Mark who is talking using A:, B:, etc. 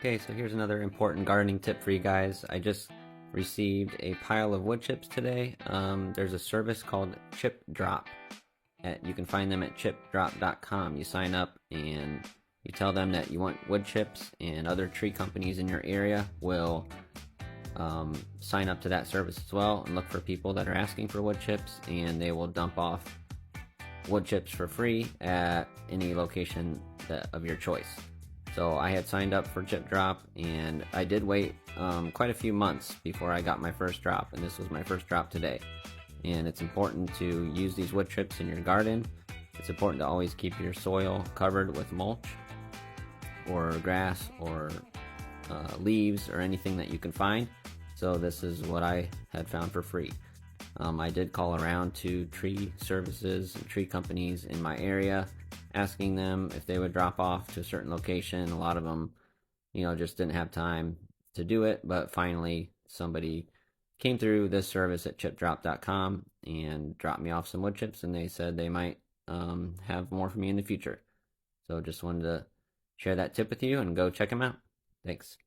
A: Okay, so here's another important gardening tip for you guys. I just received a pile of wood chips today. There's a service called Chip Drop. You can find them at chipdrop.com. You sign up and you tell them that you want wood chips, and other tree companies in your area will sign up to that service as well and look for people that are asking for wood chips, and they will dump off wood chips for free at any location of your choice. So I had signed up for Chip Drop, and I did wait quite a few months before I got my first drop, and this was my first drop today. And it's important to use these wood chips in your garden. It's important to always keep your soil covered with mulch or grass or leaves or anything that you can find. So this is what I had found for free. I did call around to tree services and tree companies in my area, asking them if they would drop off to a certain location. A lot of them, just didn't have time to do it, but finally somebody came through this service at chipdrop.com and dropped me off some wood chips, and they said they might have more for me in the future. So just wanted to share that tip with you, and go check them out. Thanks.